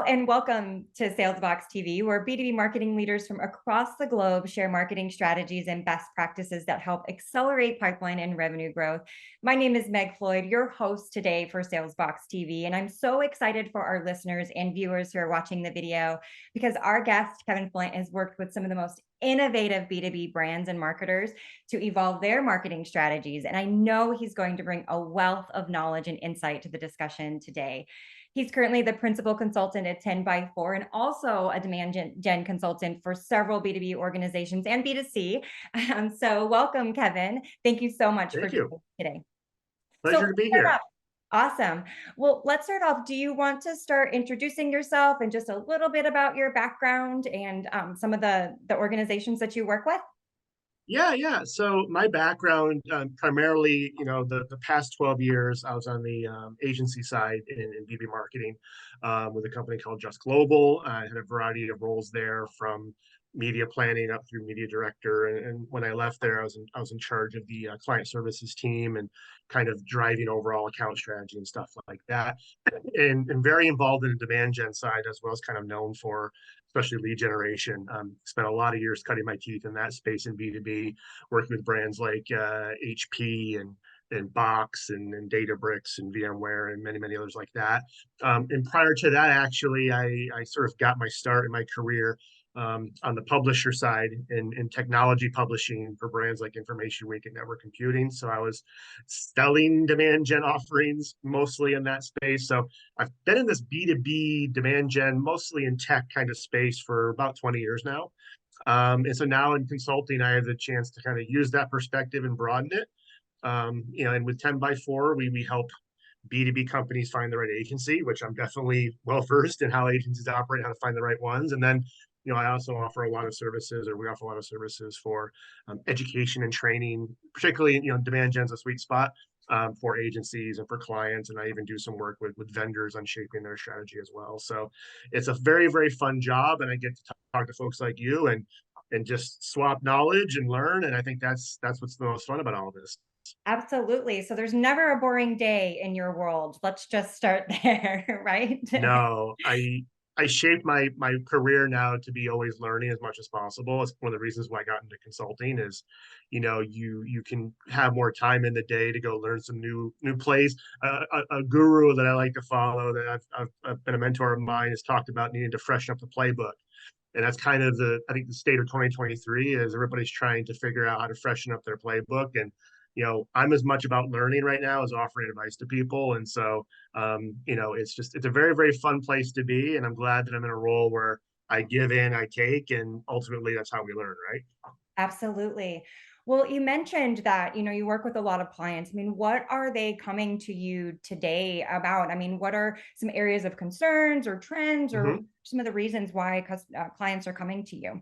and welcome to SalesBox TV, where B2B marketing leaders from across the globe share marketing strategies and best practices that help accelerate pipeline and revenue growth. My name is Meg Floyd, your host today for SalesBox TV, and I'm so excited for our listeners and viewers who are watching the video because our guest, Kevin Flint, has worked with some of the most innovative B2B brands and marketers to evolve their marketing strategies. And I know he's going to bring a wealth of knowledge and insight to the discussion today. He's currently the principal consultant at 10 by 4 and also a demand gen consultant for several B2B organizations and B2C. So welcome, Kevin. Thank you so much for Thank being you. here today. Pleasure to be here. Awesome. Well, let's start off. Do you want to start introducing yourself and just a little bit about your background and some of the organizations that you work with? Yeah. So my background, primarily, the past 12 years, I was on the agency side in B2B marketing with a company called Just Global. I had a variety of roles there, from media planning up through media director. And when I left there, I was in charge of the client services team and kind of driving overall account strategy and stuff like that. And very involved in the demand gen side, as well as kind of known for especially lead generation. Spent a lot of years cutting my teeth in that space in B2B, working with brands like HP and Box and Databricks and VMware and many others like that. And prior to that, actually, I sort of got my start in my career on the publisher side in technology publishing for brands like Information Week and Network Computing. So I was selling demand gen offerings mostly in that space. So I've been in this B2B demand gen, mostly in tech kind of space, for about 20 years now. And so now in consulting, I have the chance to kind of use that perspective and broaden it. And with 10 by 4, we help B2B companies find the right agency, which I'm definitely well versed in how agencies operate, how to find the right ones. And then I also offer a lot of services, or we offer a lot of services for education and training, particularly, demand gen's a sweet spot for agencies and for clients. And I even do some work with vendors on shaping their strategy as well. So it's a very fun job, and I get to talk to folks like you and just swap knowledge and learn. And I think that's what's the most fun about all of this. Absolutely. So there's never a boring day in your world. Let's just start there, right? No, I shaped my career now to be always learning as much as possible. It's one of the reasons why I got into consulting is, you can have more time in the day to go learn some new plays. A guru that I like to follow, that I've been a mentor of mine, has talked about needing to freshen up the playbook. And that's kind of I think the state of 2023 is everybody's trying to figure out how to freshen up their playbook. And I'm as much about learning right now as offering advice to people. And so, it's a very fun place to be. And I'm glad that I'm in a role where I give in, I take, and ultimately that's how we learn, right? Absolutely. Well, you mentioned that, you work with a lot of clients. I mean, what are they coming to you today about? I mean, what are some areas of concerns or trends or Mm-hmm. some of the reasons why clients are coming to you?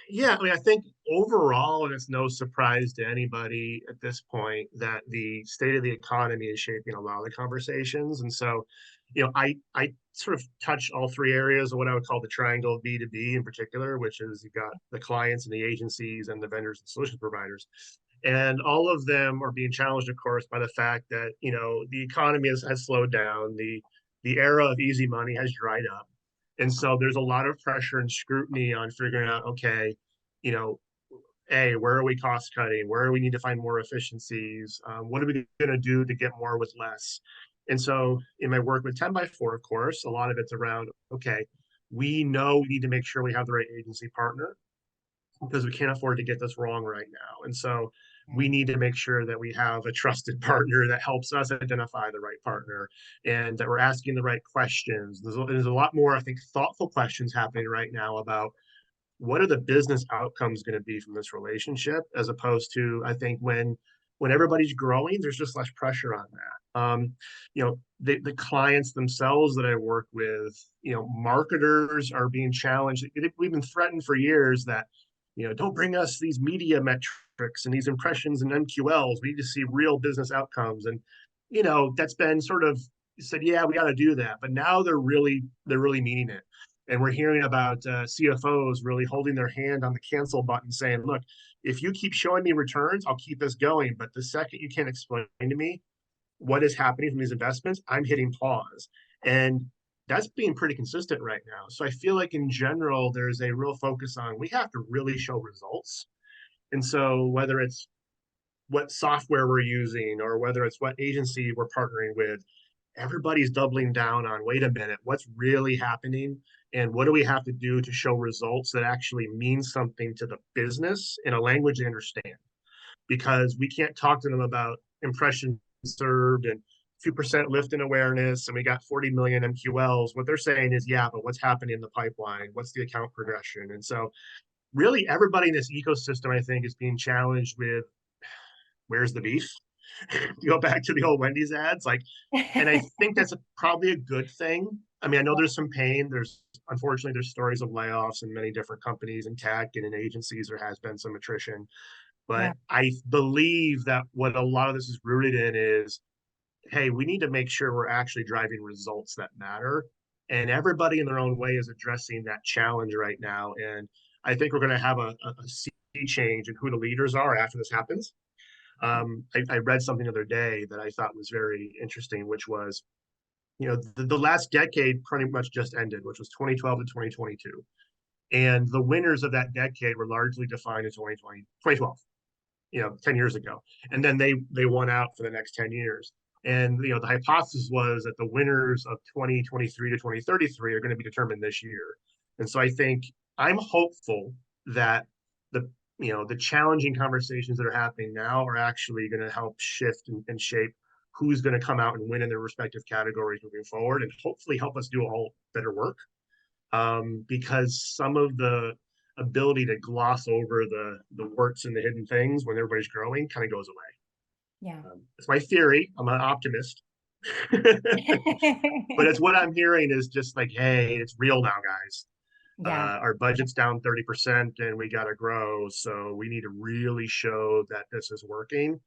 Yeah, I mean, I think overall, and it's no surprise to anybody at this point, that the state of the economy is shaping a lot of the conversations. And so, I sort of touch all three areas of what I would call the triangle of B2B in particular, which is you've got the clients and the agencies and the vendors and solution providers. And all of them are being challenged, of course, by the fact that, the economy has slowed down. The era of easy money has dried up. And so there's a lot of pressure and scrutiny on figuring out, okay, you know, where are we cost cutting? Where do we need to find more efficiencies? What are we going to do to get more with less? And so in my work with 10 by 4, of course, a lot of it's around, okay, we know we need to make sure we have the right agency partner because we can't afford to get this wrong right now. And so we need to make sure that we have a trusted partner that helps us identify the right partner and that we're asking the right questions. There's a lot more, I think, thoughtful questions happening right now about what are the business outcomes going to be from this relationship, as opposed to, I think, when everybody's growing, there's just less pressure on that. The clients themselves that I work with, marketers are being challenged. We've been threatened for years that, don't bring us these media metrics and these impressions and MQLs. We need to see real business outcomes. And, that's been sort of said, yeah, we got to do that. But now they're really meaning it. And we're hearing about CFOs really holding their hand on the cancel button saying, look, if you keep showing me returns, I'll keep this going. But the second you can't explain to me what is happening from these investments, I'm hitting pause. And that's being pretty consistent right now. So I feel like in general, there's a real focus on we have to really show results. And so whether it's what software we're using or whether it's what agency we're partnering with, everybody's doubling down on wait a minute, what's really happening? And what do we have to do to show results that actually mean something to the business in a language they understand? Because we can't talk to them about impressions served and 2% lift in awareness and we got 40 million MQLs. What they're saying is, yeah, but what's happening in the pipeline? What's the account progression? And so, really, everybody in this ecosystem, I think, is being challenged with where's the beef? Go back to the old Wendy's ads. Like, and I think that's probably a good thing. I mean, I know there's some pain. There's unfortunately there's stories of layoffs in many different companies in tech and in agencies. There has been some attrition. Yeah, But I believe that what a lot of this is rooted in is, hey, we need to make sure we're actually driving results that matter. And everybody in their own way is addressing that challenge right now. And I think we're going to have a sea change in who the leaders are after this happens. I read something the other day that I thought was very interesting, which was, the last decade pretty much just ended, which was 2012 to 2022. And the winners of that decade were largely defined in 2012, 10 years ago. And then they won out for the next 10 years. And the hypothesis was that the winners of 2023 to 2033 are going to be determined this year. And so I think I'm hopeful that the the challenging conversations that are happening now are actually going to help shift and shape who's going to come out and win in their respective categories moving forward, and hopefully help us do all better work. Because some of the ability to gloss over the warts and the hidden things when everybody's growing kind of goes away. yeah. It's my theory. I'm an optimist, but it's what I'm hearing is just like, hey, it's real now, guys. Yeah, Our budget's down 30% and we got to grow. So we need to really show that this is working.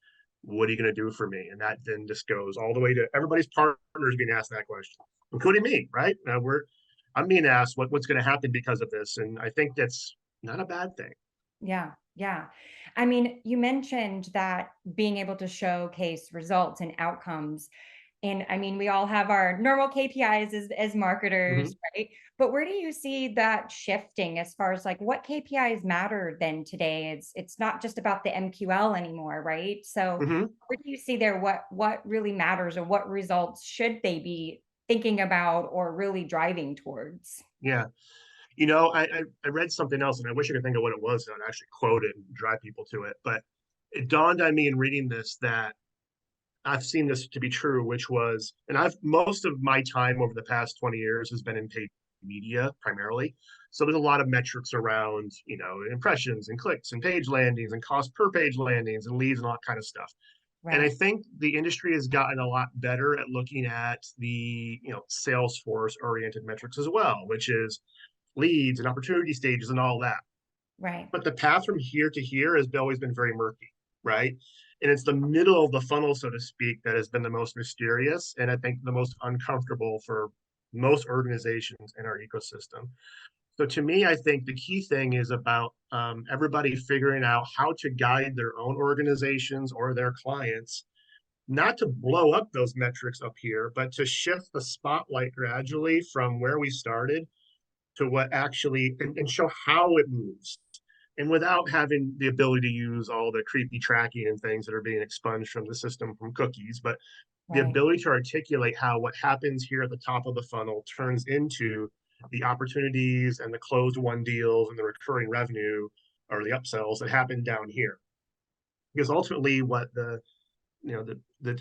What are you going to do for me? And that then just goes all the way to everybody's partners being asked that question, including me, right? I'm being asked what's going to happen because of this. And I think that's not a bad thing. yeah, yeah. I mean, you mentioned that being able to showcase results and outcomes. And I mean, we all have our normal KPIs as Mm-hmm. marketers, right? But where do you see that shifting as far as like what KPIs matter then today? It's not just about the MQL anymore, right? So Mm-hmm. where do you see there what really matters or what results should they be thinking about or really driving towards? Yeah. I read something else and I wish I could think of what it was and I'd actually quote it and drive people to it. But it dawned on me in reading this that I've seen this to be true, which was, and I've most of my time over the past 20 years has been in paid media primarily. So there's a lot of metrics around, impressions and clicks and page landings and cost per page landings and leads and all that kind of stuff. And I Right, think the industry has gotten a lot better at looking at the, Salesforce oriented metrics as well, which is leads and opportunity stages and all that. right, But the path from here to here has always been very murky, right? And it's the middle of the funnel, so to speak, that has been the most mysterious and I think the most uncomfortable for most organizations in our ecosystem. So to me, I think the key thing is about everybody figuring out how to guide their own organizations or their clients, not to blow up those metrics up here, but to shift the spotlight gradually from where we started to what actually and show how it moves and without having the ability to use all the creepy tracking and things that are being expunged from the system from cookies, but the right, ability to articulate how what happens here at the top of the funnel turns into the opportunities and the closed won deals and the recurring revenue or the upsells that happen down here. Because ultimately what the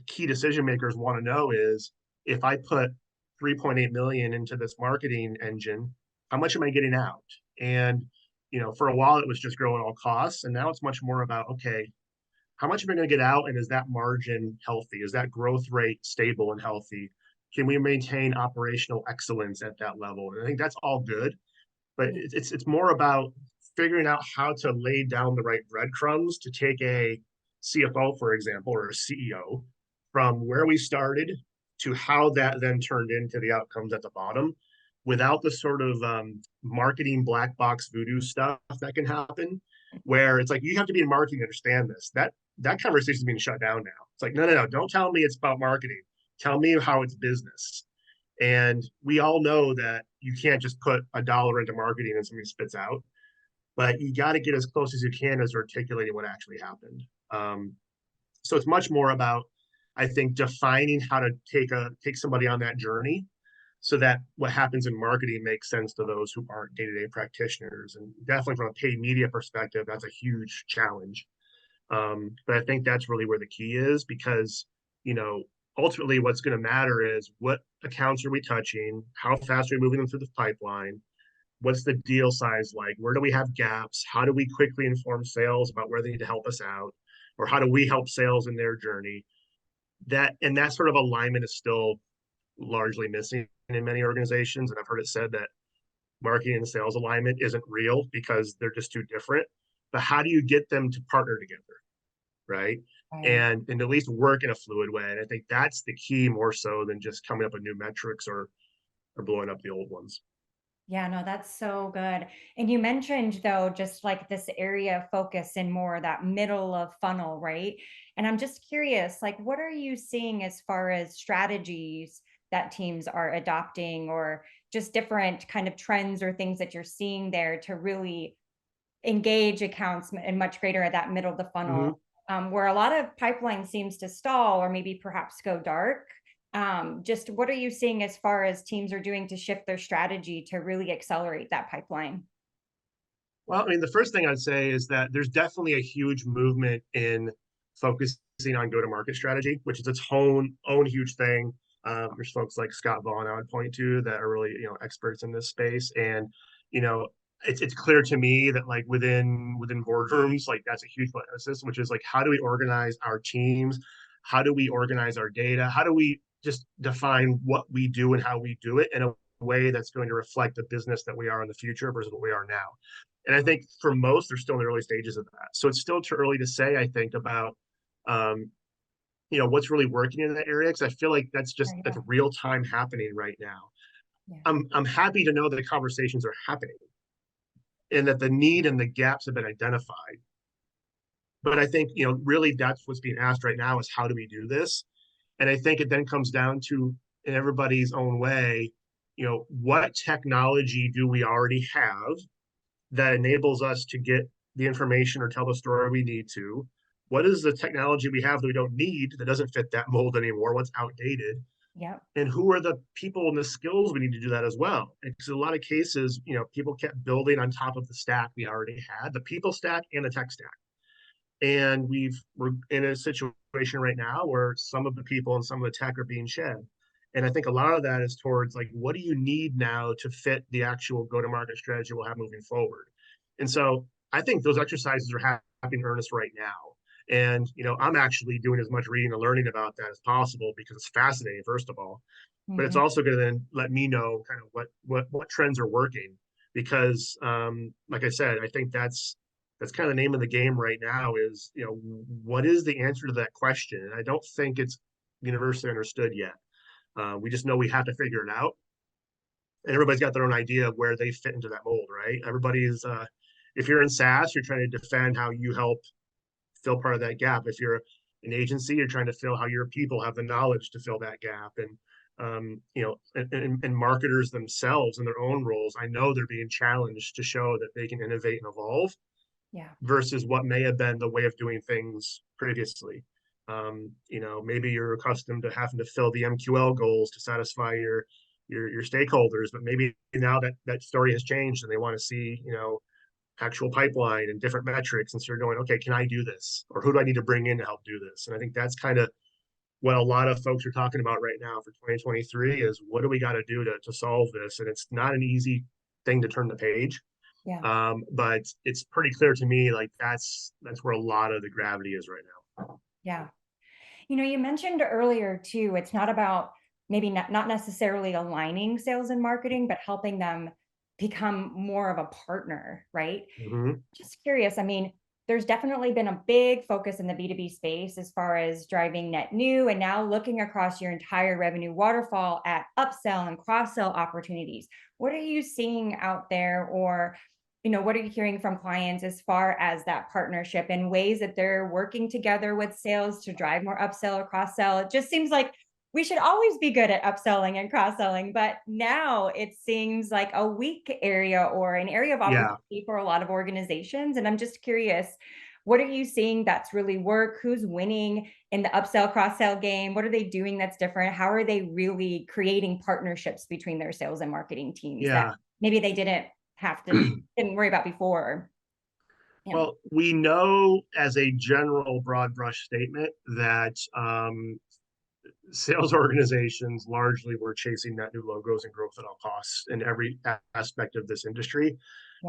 key decision makers want to know is if I put 3.8 million into this marketing engine, how much am I getting out? And for a while it was just growing all costs, and now it's much more about okay, how much am I going to get out, and is that margin healthy? Is that growth rate stable and healthy? Can we maintain operational excellence at that level? And I think that's all good, but yeah, it's more about figuring out how to lay down the right breadcrumbs to take a CFO, for example, or a CEO from where we started to how that then turned into the outcomes at the bottom without the sort of marketing black box voodoo stuff that can happen where it's like you have to be in marketing to understand this. That conversation is being shut down now. It's like, no, don't tell me it's about marketing. Tell me how it's business. And we all know that you can't just put a dollar into marketing and something spits out, but you got to get as close as you can as articulating what actually happened. Um, so it's much more about, I think, defining how to take somebody on that journey so that what happens in marketing makes sense to those who aren't day-to-day practitioners. And definitely from a paid media perspective, that's a huge challenge. But I think that's really where the key is, because, you know, ultimately what's going to matter is what accounts are we touching, how fast are we moving them through the pipeline, what's the deal size like, where do we have gaps, how do we quickly inform sales about where they need to help us out, or how do we help sales in their journey. That sort of alignment is still largely missing in many organizations. And I've heard it said that marketing and sales alignment isn't real because they're just too different. But how do you get them to partner together? Right. Right. And at least work in a fluid way. And I think that's the key, more so than just coming up with new metrics or blowing up the old ones. Yeah, no, that's so good. And you mentioned though, just like this area of focus and more that middle of funnel, right? And I'm just curious, like, what are you seeing as far as strategies that teams are adopting, or just different kind of trends or things that you're seeing there to really engage accounts and much greater at that middle of the Mm-hmm. funnel, where a lot of pipeline seems to stall or maybe perhaps go dark. Just what are you seeing as far as teams are doing to shift their strategy to really accelerate that pipeline? Well, I mean, the first thing I'd say is that there's definitely a huge movement in focusing on go-to-market strategy, which is its own huge thing. There's folks like Scott Vaughn I would point to that are really, experts in this space. And, you know, it's clear to me that like within boardrooms, like that's a huge emphasis, which is like, how do we organize our teams? How do we organize our data? How do we just define what we do and how we do it in a way that's going to reflect the business that we are in the future versus what we are now? And I think for most, they're still in the early stages of that. So it's still too early to say, I think, about um, what's really working in that area, because I feel like that's Yeah. real time happening right now. Yeah. I'm happy to know that the conversations are happening and that the need and the gaps have been identified. But I think, really that's what's being asked right now is how do we do this? And I think it then comes down to, in everybody's own way, what technology do we already have that enables us to get the information or tell the story we need to? What is the technology we have that we don't need, that doesn't fit that mold anymore? What's outdated? Yeah. And who are the people and the skills we need to do that as well? Because in a lot of cases, people kept building on top of the stack we already had, the people stack and the tech stack. And we're in a situation right now where some of the people and some of the tech are being shed. And I think a lot of that is towards like, what do you need now to fit the actual go-to-market strategy we'll have moving forward? And so I think those exercises are happening in earnest right now. And I'm actually doing as much reading and learning about that as possible because it's fascinating, first of all. But it's Mhm. also going to then let me know kind of what trends are working. Because like I said, I think that's kind of the name of the game right now is, what is the answer to that question? And I don't think it's universally understood yet. We just know we have to figure it out. And everybody's got their own idea of where they fit into that mold, right? Everybody's, if you're in SaaS, you're trying to defend how you help fill part of that gap. If you're an agency, you're trying to fill how your people have the knowledge to fill that gap. And, and marketers themselves in their own roles, I know they're being challenged to show that they can innovate and evolve Yeah. versus what may have been the way of doing things previously. Maybe you're accustomed to having to fill the MQL goals to satisfy your stakeholders, but maybe now that story has changed and they want to see, actual pipeline and different metrics. And so you're going, okay, can I do this? Or who do I need to bring in to help do this? And I think that's kind of what a lot of folks are talking about right now for 2023 is what do we got to do to solve this? And it's not an easy thing to turn the page. Yeah. But it's pretty clear to me like that's where a lot of the gravity is right now. Yeah. You mentioned earlier too, it's not about maybe not necessarily aligning sales and marketing, but helping them become more of a partner, right? Mm-hmm. Just curious. I mean, there's definitely been a big focus in the B2B space as far as driving net new and now looking across your entire revenue waterfall at upsell and cross sell opportunities. What are you seeing out there, or what are you hearing from clients as far as that partnership and ways that they're working together with sales to drive more upsell or cross sell? It just seems like we should always be good at upselling and cross-selling, but now it seems like a weak area or an area of Yeah. opportunity for a lot of organizations. And I'm just curious, what are you seeing that's really work? Who's winning in the upsell cross-sell game? What are they doing that's different? How are they really creating partnerships between their sales and marketing teams that Yeah. maybe they didn't worry about before? Yeah. Well, we know as a general broad brush statement that sales organizations largely were chasing net new logos and growth at all costs in every aspect of this industry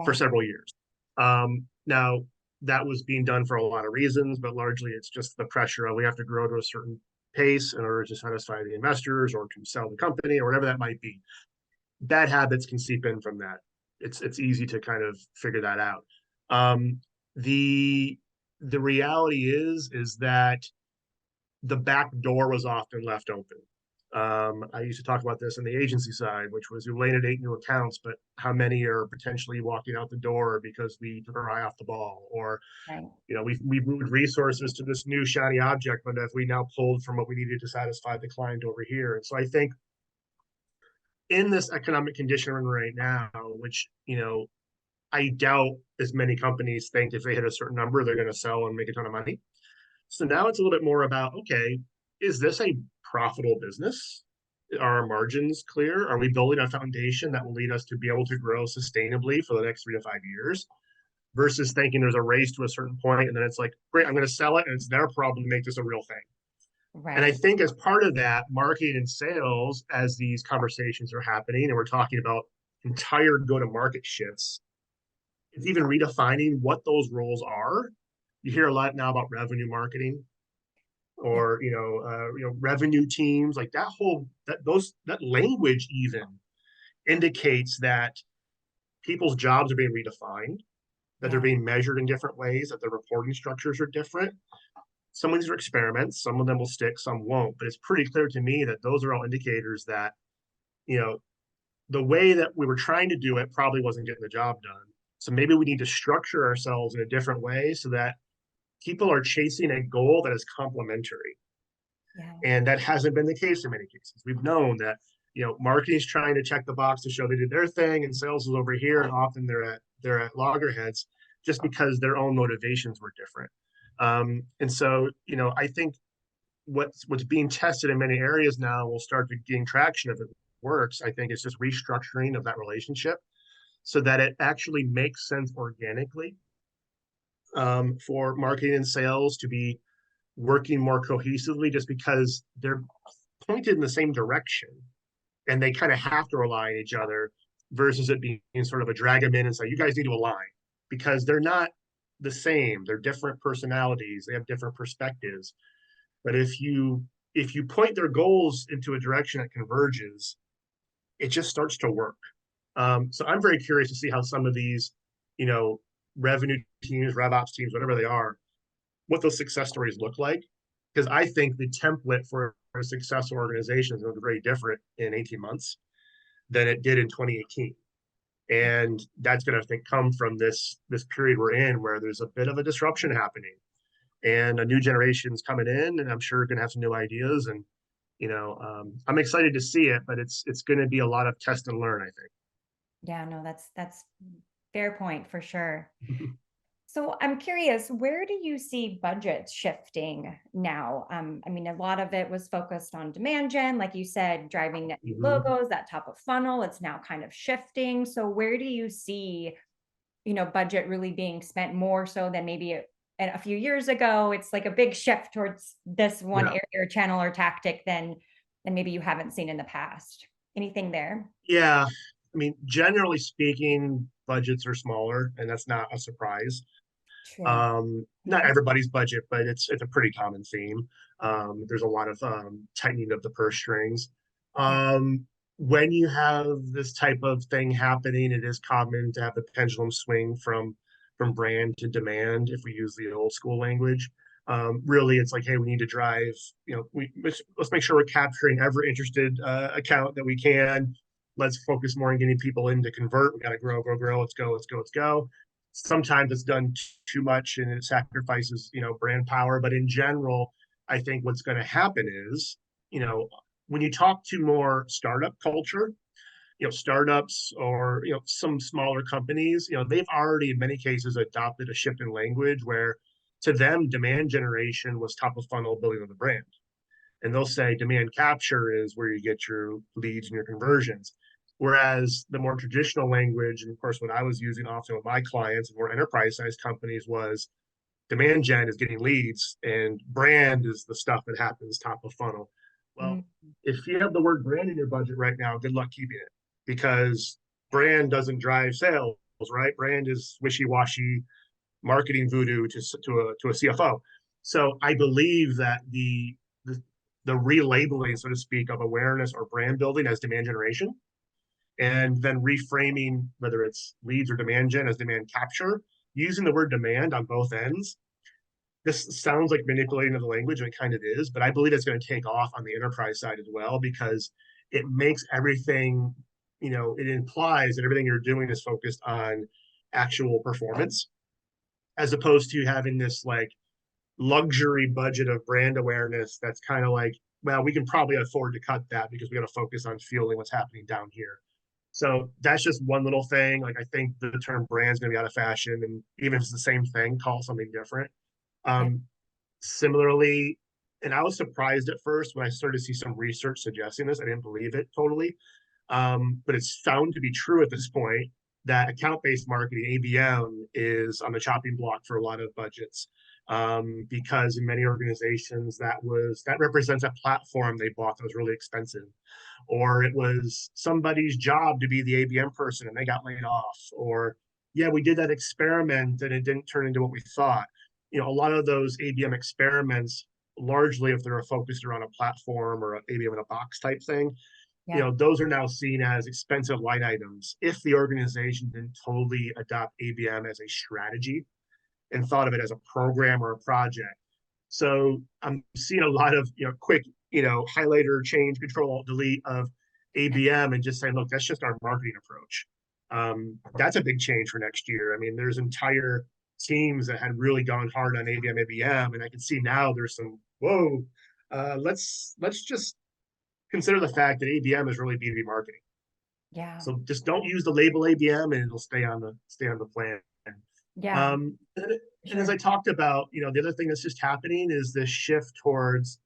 for Yeah. several years. Now, that was being done for a lot of reasons, but largely it's just the pressure of we have to grow to a certain pace in order to satisfy the investors or to sell the company or whatever that might be. Bad habits can seep in from that. It's easy to kind of figure that out. Um, the the reality is that the back door was often left open. I used to talk about this on the agency side, which was you landed 8 new accounts, but how many are potentially walking out the door because we took our eye off the ball, or Right. we moved resources to this new shiny object, but if we now pulled from what we needed to satisfy the client over here. And so I think in this economic condition we're in right now, which I doubt as many companies think if they hit a certain number they're going to sell and make a ton of money. So now it's a little bit more about, okay, is this a profitable business? Are our margins clear? Are we building a foundation that will lead us to be able to grow sustainably for the next 3 to 5 years? Versus thinking there's a race to a certain point and then it's like, great, I'm going to sell it and it's their problem to make this a real thing. And I Right. think as part of that, marketing and sales, as these conversations are happening and we're talking about entire go to market shifts, it's even redefining what those roles are. You hear a lot now about revenue marketing Yeah. or revenue teams, like that language even indicates that people's jobs are being redefined, that they're Yeah. being measured in different ways, that the reporting structures are different. Some of these are experiments, some of them will stick, some won't, but it's pretty clear to me that those are all indicators that you know the way that we were trying to do it probably wasn't getting the job done. So maybe we need to structure ourselves in a different way so that people are chasing a goal that is complementary. Yeah. And that hasn't been the case in many cases. We've known that, marketing is trying to check the box to show they did their thing and sales is over here. And often they're at loggerheads just because their own motivations were different. And so, I think what's being tested in many areas now will start to gain traction if it works. I think it's just restructuring of that relationship so that it actually makes sense organically for marketing and sales to be working more cohesively just because they're pointed in the same direction and they kind of have to rely on each other versus it being sort of a drag them in and say, you guys need to align because they're not the same. They're different personalities. They have different perspectives. But if you point their goals into a direction that converges, it just starts to work. So I'm very curious to see how some of these, you know, revenue teams, rev ops teams, whatever they are, what those success stories look like. Because I think the template for a successful organization is going to be very different in 18 months than it did in 2018. And that's going to, I think, come from this period we're in where there's a bit of a disruption happening and a new generation's coming in and I'm sure going to have some new ideas and I'm excited to see it, but it's going to be a lot of test and learn, I Yeah, no, that's fair point for sure. think. So I'm curious, where do you see budgets shifting now? I mean, a lot of it was focused on demand gen, like you said, driving net new Mhm. logos, that top of funnel. It's now kind of shifting. So where do you see, budget really being spent more so than maybe a few years ago? It's like a big shift towards this one Yeah. area or channel or tactic than maybe you haven't seen in the past. Anything there? Yeah. I mean, generally speaking, budgets are smaller, and that's not a surprise. True. Not Mhm. everybody's budget, but it's a pretty common theme. There's a lot of tightening of the purse strings. Yeah. When you have this type of thing happening, it is common to have the pendulum swing from brand to demand. If we use the old school language, really, it's like, hey, we need to drive. Let's make sure we're capturing every interested account that we can. Let's focus more on getting people in to convert. We got to grow, grow, grow. Let's go, let's go, let's go. Sometimes it's done too much and it sacrifices brand power, but in general I think what's going to happen is you know when you talk to more startup culture, startups or some smaller companies, they've already in many cases adopted a shift in language where to them demand generation was top of funnel building of the brand, and they'll say demand capture is where you get your leads and your conversions. Whereas the more traditional language, and of course what I was using often with my clients and more enterprise sized companies, was demand gen is getting leads and brand is the stuff that happens top of funnel. Well, Mm. if you have the word brand in your budget right now, good luck keeping it, because brand doesn't drive sales, right? Brand is wishy-washy marketing voodoo to a CFO. So I believe that the relabeling, so to speak, of awareness or brand building as demand generation, and then reframing whether it's leads or demand gen as demand capture, using the word demand on both ends. This sounds like manipulating of the language, and it kind of is, but I believe it's going to take off on the enterprise side as well, because it makes everything, it implies that everything you're doing is focused on actual performance, as opposed to having this like luxury budget of brand awareness that's kind of like, well, we can probably afford to cut that because we got to focus on fueling what's happening down here. So that's just one little thing. Like I think the term brand is going to be out of fashion, and even if it's the same thing, call it something different. Yeah. Um, Similarly, and I was surprised at first when I started to see some research suggesting this. I didn't believe it totally, but it's found to be true at this point that account-based marketing (ABM) is on the chopping block for a lot of budgets, because in many organizations that represents a platform they bought that was really expensive, or it was somebody's job to be the ABM person and they got laid off, or yeah, we did that experiment and it didn't turn into what we thought. A lot of those ABM experiments, largely if they're focused around a platform or an ABM in a box type thing, Yeah. those are now seen as expensive line items if the organization didn't totally adopt ABM as a strategy and thought of it as a program or a project. So I'm seeing a lot of quick highlighter, change, control, alt, delete of ABM and just saying, look, that's just our marketing approach. That's a big change for next year. I mean, there's entire teams that had really gone hard on ABM, and I can see now there's some whoa. Let's just consider the fact that ABM is really B2B marketing. Yeah. So just don't use the label ABM, and it'll stay on the plan. Yeah. And as Sure. I talked about, the other thing that's just happening is this shift towards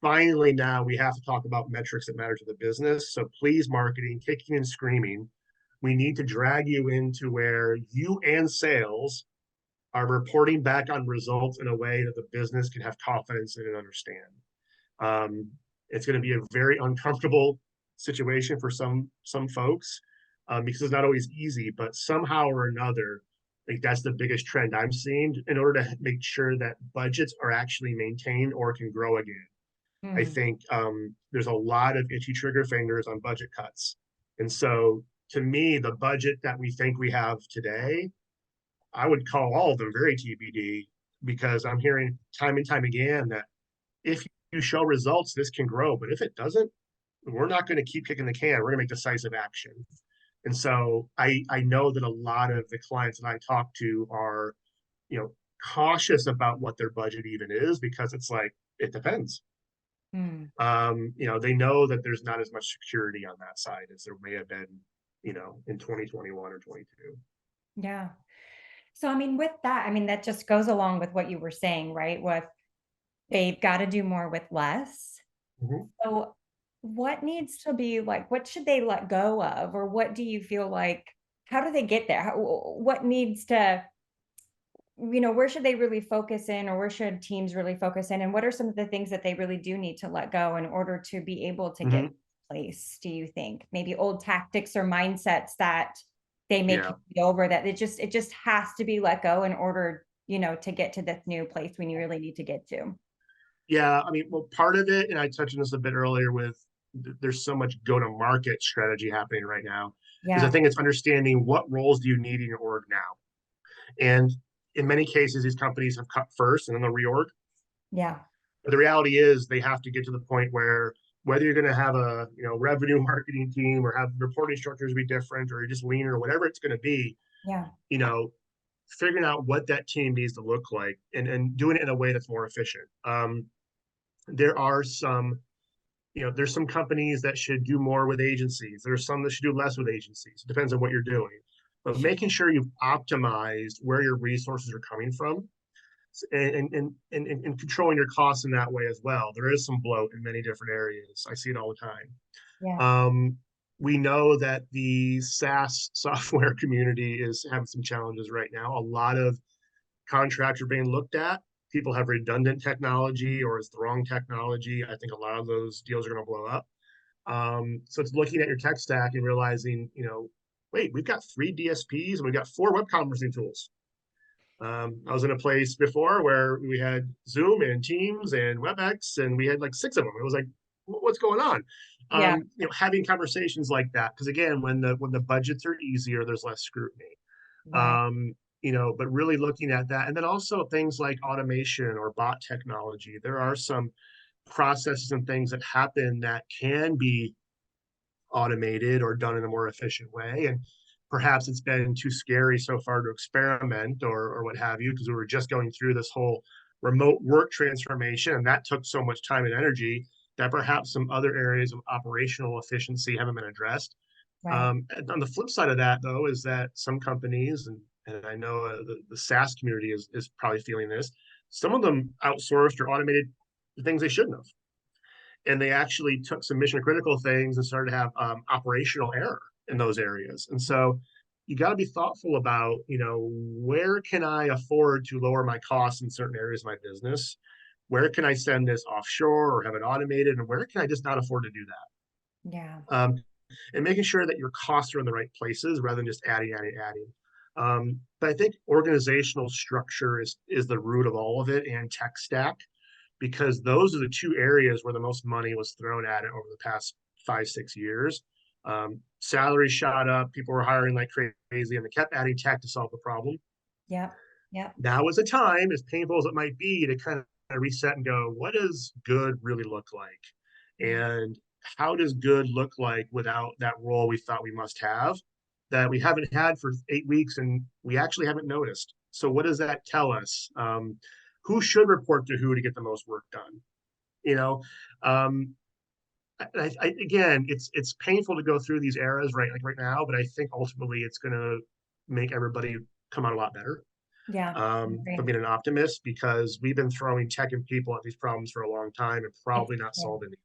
finally now we have to talk about metrics that matter to the business. So please, marketing, kicking and screaming, we need to drag you into where you and sales are reporting back on results in a way that the business can have confidence in and understand. It's going to be a very uncomfortable situation for some folks, because it's not always easy, but somehow or another, I think that's the biggest trend I'm seeing in order to make sure that budgets are actually maintained or can grow again. I Mm. think there's a lot of itchy trigger fingers on budget cuts. And so to me, the budget that we think we have today, I would call all of them very TBD, because I'm hearing time and time again that if you show results, this can grow. But if it doesn't, we're not going to keep kicking the can. We're going to make decisive action. And so I know that a lot of the clients that I talk to are, cautious about what their budget even is, because it's like, it depends. Mm. They know that there's not as much security on that side as there may have been, in 2021 or 22. Yeah. So, I mean, with that, I mean, that just goes along with what you were saying, right? With they've got to do more with less. Mhm. So, what needs to be like, what should they let go of? Or what do you feel like, how do they get there? What needs to, where should they really focus in, or where should teams really focus in? And what are some of the things that they really do need to let go in order to be able to get Mhm. to place, do you think? Maybe old tactics or mindsets that they may Yeah. carry over, that it just has to be let go in order, to get to this new place when you really need to get to. Yeah. I mean, well, part of it, and I touched on this a bit earlier with there's so much go to market strategy happening right now, is I Yeah. think it's understanding what roles do you need in your org now. And in many cases, these companies have cut first and then they'll reorg. Yeah. But the reality is they have to get to the point where whether you're going to have a revenue marketing team or have reporting structures be different or you're just leaner or whatever it's going to be, Yeah. you know, figuring out what that team needs to look like and doing it in a way that's more efficient. There are some there's some companies that should do more with agencies. There's some that should do less with agencies. It depends on what you're doing. But Sure. making sure you've optimized where your resources are coming from, and controlling your costs in that way as well. There is some bloat in many different areas. I see it all the time. Yeah. We know that the SaaS software community is having some challenges right now. A lot of contracts are being looked at. People have redundant technology or it's the wrong technology. I think a lot of those deals are going to blow up. So it's looking at your tech stack and realizing, wait, we've got 3 DSPs and we've got 4 web conferencing tools. I was in a place before where we had Zoom and Teams and WebEx, and we had like 6 of them. It was like, what's going on? Yeah. Having conversations like that, because again, when the budgets are easier, there's less scrutiny. Right. But really looking at that, and then also things like automation or bot technology. There are some processes and things that happen that can be automated or done in a more efficient way. And perhaps it's been too scary so far to experiment or what have you, because we were just going through this whole remote work transformation, and that took so much time and energy that perhaps some other areas of operational efficiency haven't been addressed. Right. And on the flip side of that, though, is that some companies, and I know the SaaS community is probably feeling this, some of them outsourced or automated the things they shouldn't have, and they actually took some mission critical things and started to have operational error in those areas. And so you got to be thoughtful about, where can I afford to lower my costs in certain areas of my business? Where can I send this offshore or have it automated? And where can I just not afford to do Yeah. that? And making sure that your costs are in the right places rather than just adding. But I think organizational structure is the root of all of it, and tech stack, because those are the 2 areas where the most money was thrown at it over the past 5, 6 years. Salaries shot up, people were hiring like crazy, and they kept adding tech to solve the problem. Yep. Yep. Now is a time, as painful as it might be, to kind of reset and go, what does good really look like? Yeah. And how does good look like without that role we thought we must have, that we haven't had for 8 weeks and we actually haven't noticed? So what does that tell us? Who should report to who to get the most work done? You know, um, again, it's painful to go through these eras right now, but I think ultimately it's going to make everybody come out a lot better. Yeah. I From agree. being an optimist, because we've been throwing tech and people at these problems for a long time and It's probably not true. solving it.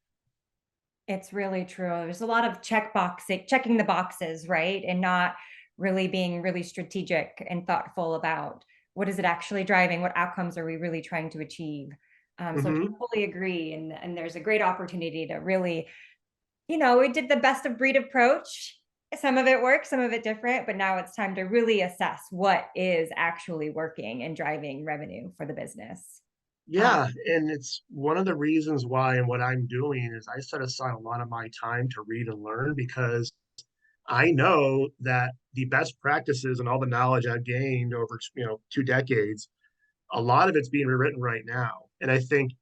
It's really true. There's a lot of checking the boxes, right? And not really being really strategic and thoughtful about what is it actually driving? What outcomes are we really trying to achieve? So I Mm-hmm. totally agree. And there's a great opportunity to really, we did the best of breed approach. Some of it worked, some of it different, but now it's time to really assess what is actually working and driving revenue for the business. Um, Yeah, and it's one of the reasons why, and what I'm doing is I set aside a lot of my time to read and learn, because I know that the best practices and all the knowledge I've gained over 2 decades, a lot of it's being rewritten right now. And I think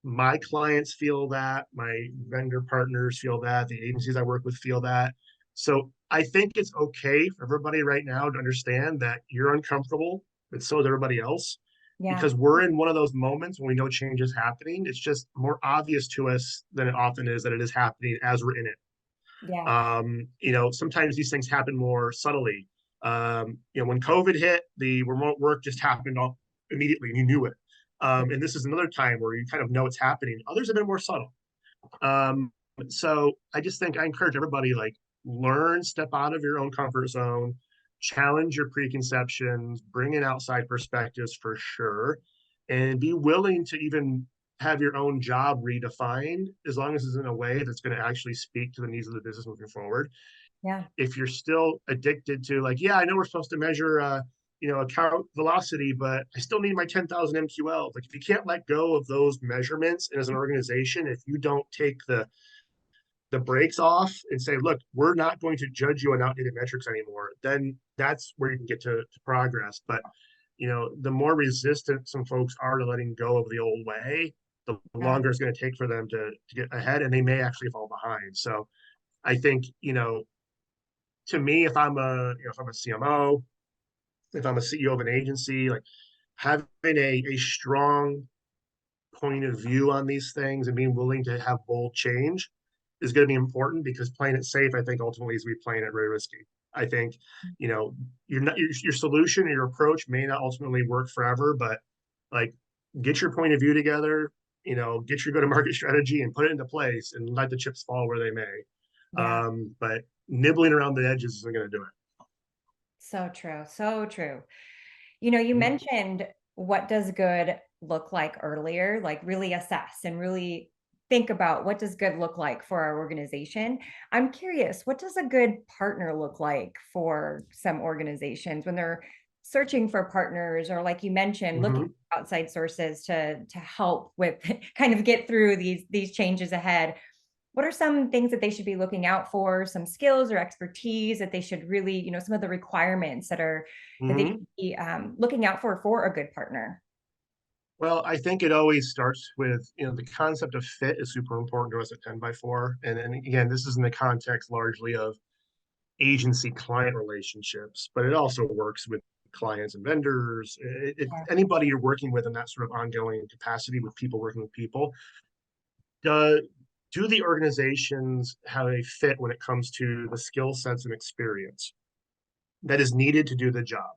my clients feel that, my vendor partners feel that, the agencies I work with feel that. So I think it's okay for everybody right now to understand that you're uncomfortable, but so is everybody else, yeah, because we're in one of those moments when we know change is happening. It's just more obvious to us than it often is that it is happening as we're in it. yeah, Sometimes these things happen more subtly. When COVID hit, the remote work just happened all immediately, and you knew it. And this is another time where you kind of know it's happening. Others have been more subtle. Um, so I just think I encourage everybody, like, learn, step out of your own comfort zone, challenge your preconceptions, bring in outside perspectives for sure, and be willing to even have your own job redefined, as long as it's in a way that's going to actually speak to the needs of the business moving forward. yeah, If you're still addicted to, like, yeah, I know we're supposed to measure account velocity, but I still need my 10,000 MQL. Like, if you can't let go of those measurements, and as an organization, if you don't take the brakes off and say, look, we're not going to judge you on outdated metrics anymore, then that's where you can get to progress. But the more resistant some folks are to letting go of the old way, the yeah, longer it's going to take for them to get ahead, and they may actually fall behind. So I think, to me, if I'm a CMO, if I'm a CEO of an agency, like, having a strong point of view on these things and being willing to have bold change is going to be important, because playing it safe, I think, ultimately is we playing it very risky. I think, you know, your solution or your approach may not ultimately work forever, but like, get your point of view together, get your go-to-market strategy and put it into place and let the chips fall where they may. Yeah. But nibbling around the edges isn't going to do it. So true. So true. You Mhm. mentioned what does good look like earlier, like really assess and really think about what does good look like for our organization. I'm curious, what does a good partner look like for some organizations when they're searching for partners, or like you mentioned, looking Mhm. at outside sources to help with kind of get through these changes ahead? What are some things that they should be looking out for, some skills or expertise that they should really, some of the requirements that they Mhm. should be looking out for a good partner? Well, I think it always starts with, the concept of fit is super important to us at 10 by 4. And again, this is in the context largely of agency client relationships, but it also works with clients and vendors. Yeah. Anybody you're working with in that sort of ongoing capacity with people working with people. Do the organizations have a fit when it comes to the skill sets and experience that is needed to do the job?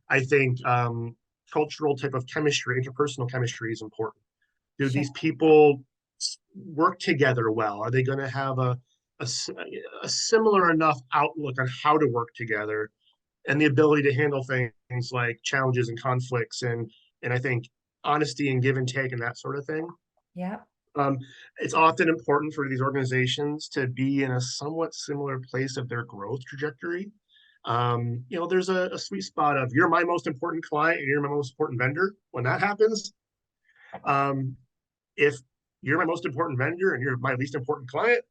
I think cultural type of chemistry, interpersonal chemistry is important. Do Sure. these people work together well? Are they going to have a, a similar enough outlook on how to work together, and the ability to handle things like challenges and conflicts, and I think honesty and give and take and that sort of thing. Yeah. Um, it's often important for these organizations to be in a somewhat similar place of their growth trajectory. There's a sweet spot of, you're my most important client and you're my most important vendor. When that happens, um, if you're my most important vendor and you're my least important client,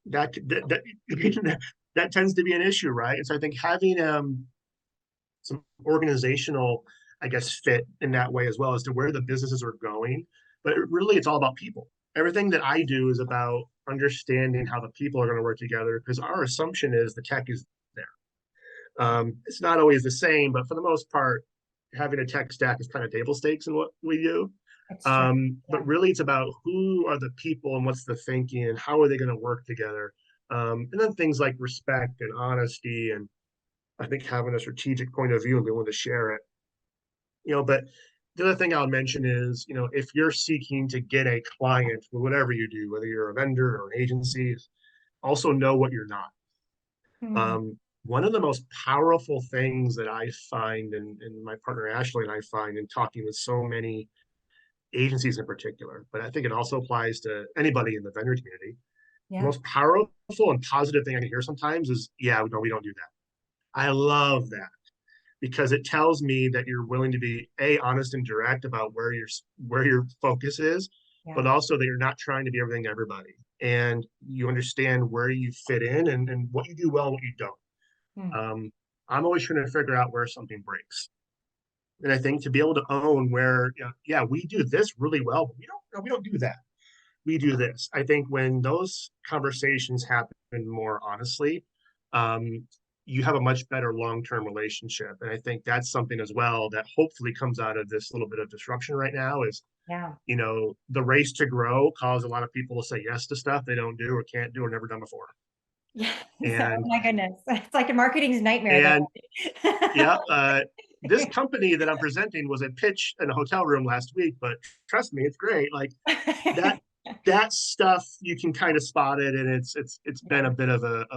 that that tends to be an issue, right? And so I think having some organizational, I guess, fit in that way as well as to where the businesses are going. But really, it's all about people. Everything that I do is about understanding how the people are going to work together, because our assumption is the tech is there. It's not always the same, but for the most part, having a tech stack is kind of table stakes in what we do. It's true. But Yeah. really, it's about who are the people and what's the thinking and how are they going to work together. And then things like respect and honesty, and I think having a strategic point of view and being willing to share it. But the other thing I'll mention is, if you're seeking to get a client for whatever you do, whether you're a vendor or an agency, also know what you're not. Hmm. One of the most powerful things that I find, and my partner Ashley and I find in talking with so many agencies in particular, but I think it also applies to anybody in the vendor community. The Yeah. most powerful and positive thing I can hear sometimes is, yeah, no, we don't do that. I love that, because it tells me that you're willing to be honest and direct about where your focus is, Yeah. but also that you're not trying to be everything to everybody, and you understand where you fit in, and what you do well and what you don't. Hmm. I'm always trying to figure out where something breaks, and I think to be able to own where, yeah, we do this really well, but we don't do that. We do this. I think when those conversations happen more honestly, um, you have a much better long-term relationship. And I think that's something as well that hopefully comes out of this little bit of disruption right now is, Yeah. the race to grow caused a lot of people to say yes to stuff they don't do or can't do or never done before. Yeah. So, oh And my goodness. It's like a marketing's nightmare and though. yeah, this company that I'm presenting was a pitch in a hotel room last week, but trust me, it's great. Like that that stuff, you can kind of spot it, and it's been Yeah. a bit of a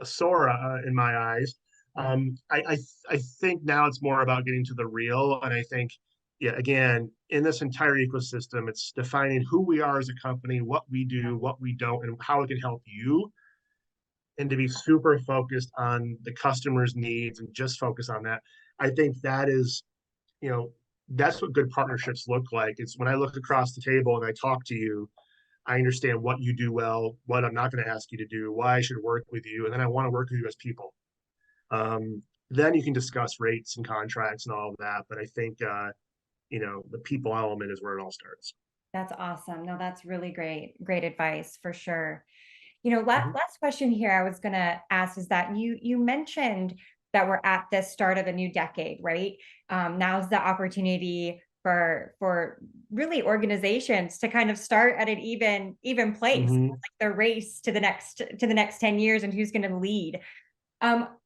sore in my eyes. Yeah. I think now it's more about getting to the real, and I think, yeah, again, in this entire ecosystem, it's defining who we are as a company, what we do, what we don't, and how it can help you, and to be super focused on the customer's needs and just focus on that. I think that is, you know, that's what good partnerships look like. It's when I look across the table and I talk to you, I understand what you do well, what I'm not going to ask you to do, why I should work with you, and then I want to work with you as people. Then you can discuss rates and contracts and all of that. But I think, the people element is where it all starts. That's awesome. No, that's really great. Great advice for sure. Mhm. Last question here I was going to ask is that you mentioned that we're at the start of a new decade, right? Now's the opportunity for really organizations to kind of start at an even place, Hmm. like the race to the next 10 years and who's going to lead.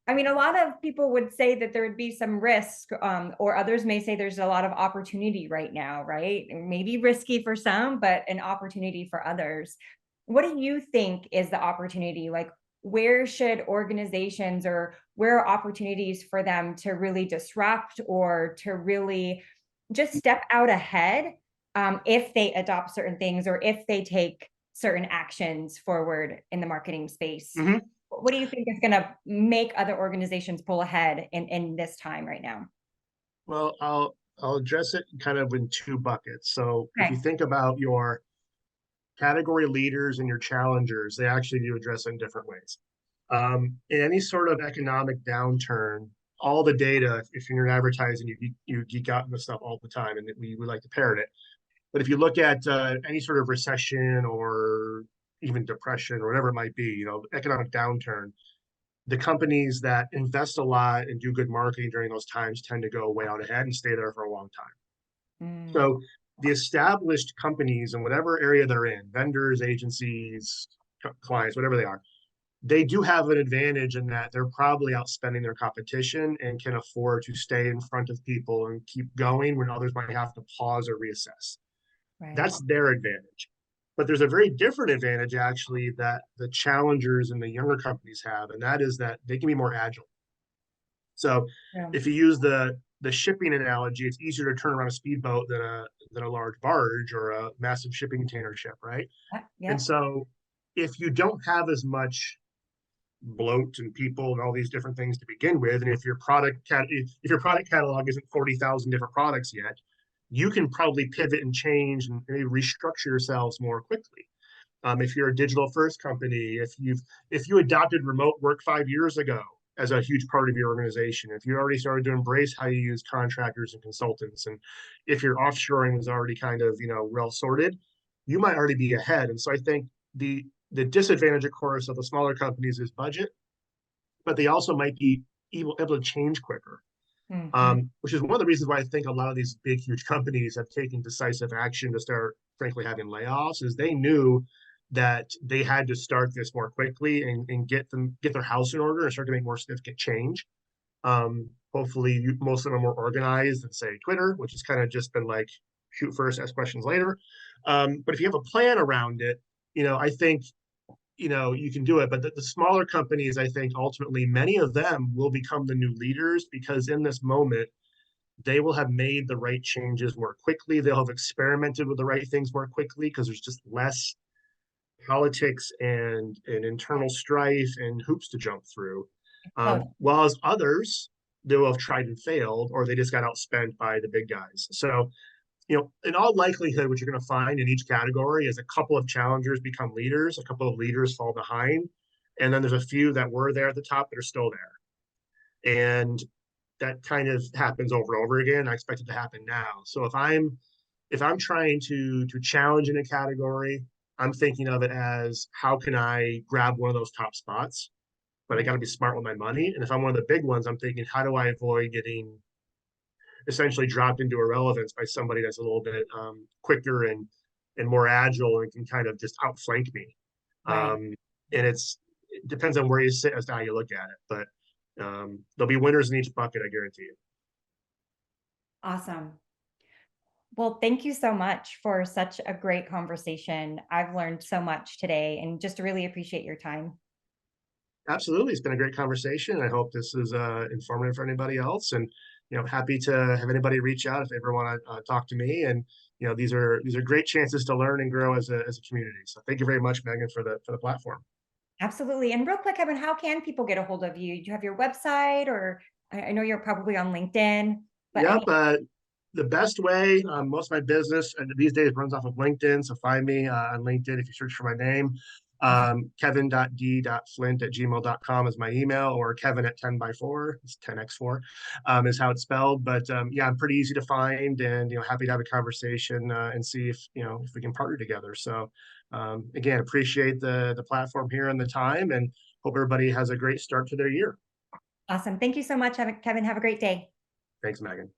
I mean, a lot of people would say that there would be some risk, or others may say there's a lot of opportunity right now, right? Maybe risky for some, but an opportunity for others. What do you think is the opportunity? Like, where should organizations, or where are opportunities for them to really disrupt or to really just step out ahead, if they adopt certain things or if they take certain actions forward in the marketing space? Hmm. What do you think is going to make other organizations pull ahead in this time right now? Well, I'll address it kind of in two buckets. So if you Okay. think about your category leaders and your challengers, they actually do address it in different ways. In any sort of economic downturn, all the data, if you're in advertising, you geek out on this stuff all the time, and we like to parrot it. But if you look at any sort of recession or even depression or whatever it might be, economic downturn, the companies that invest a lot and do good marketing during those times tend to go way out ahead and stay there for a long time. Mm, So the established companies in whatever area they're in, vendors, agencies, clients, whatever they are, they do have an advantage in that they're probably outspending their competition and can afford to stay in front of people and keep going when others might have to pause or reassess. right. That's their advantage. But there's a very different advantage actually that the challengers and the younger companies have, and that is that they can be more agile. So Yeah. if you use the shipping analogy, it's easier to turn around a speedboat than a large barge or a massive shipping container ship, right? Yep. And Yep. so if you don't have as much bloat and people and all these different things to begin with, and if your product catalog isn't 40,000 different products yet, you can probably pivot and change and maybe restructure yourselves more quickly. If you're a digital first company, if you adopted remote work 5 years ago as a huge part of your organization, if you already started to embrace how you use contractors and consultants, and if your offshoring was already kind of well sorted, you might already be ahead. And so I think the disadvantage, of course, of the smaller companies is budget, but they also might be able to change quicker. Mhm. Which is one of the reasons why I think a lot of these big, huge companies have taken decisive action to start, frankly, having layoffs. Is they knew that they had to start this more quickly and get their house in order and start to make more significant change. Hopefully, most of them are organized than say Twitter, which has kind of just been like shoot first, ask questions later. But if you have a plan around it, I think you can do it. But the smaller companies, I think ultimately many of them will become the new leaders because in this moment they will have made the right changes more quickly. They'll have experimented with the right things more quickly because there's just less politics and internal strife and hoops to jump through. Totally. While as others, they will have tried and failed, or they just got outspent by the big guys. So, in all likelihood, what you're going to find in each category is a couple of challengers become leaders, a couple of leaders fall behind, and then there's a few that were there at the top that are still there. And that kind of happens over and over again. I expect it to happen now. So if I'm trying to challenge in a category, I'm thinking of it as how can I grab one of those top spots? But I got Right. to be smart with my money. And if I'm one of the big ones, I'm thinking how do I avoid getting essentially dropped into irrelevance by somebody that's a little bit quicker and more agile and can kind of just outflank me. Right. Um, and it depends on where you sit as to how you look at it. But there'll be winners in each bucket, I guarantee you. Awesome. Well, thank you so much for such a great conversation. I've learned so much today and just really appreciate your time. Absolutely, it's been a great conversation. I hope this is informative for anybody else, and happy to have anybody reach out if they ever want to talk to me. And these are great chances to learn and grow as a community. So thank you very much, Megan, for the platform. Absolutely. And real quick, Kevin, how can people get a hold of you? Do you have your website, or I know you're probably on LinkedIn, but Yep. any The best way, most of my business and these days runs off of LinkedIn. So find me on LinkedIn if you search for my name. awesome. Kevin.d.flint@gmail.com is my email, or Kevin at 10 by 4, it's 10x4, is how it's spelled. But yeah, I'm pretty easy to find and, happy to have a conversation and see if we can partner together. So again, appreciate the platform here and the time, and hope everybody has a great start to their year. Awesome. Thank you so much, Kevin. Have a great day. Thanks, Megan.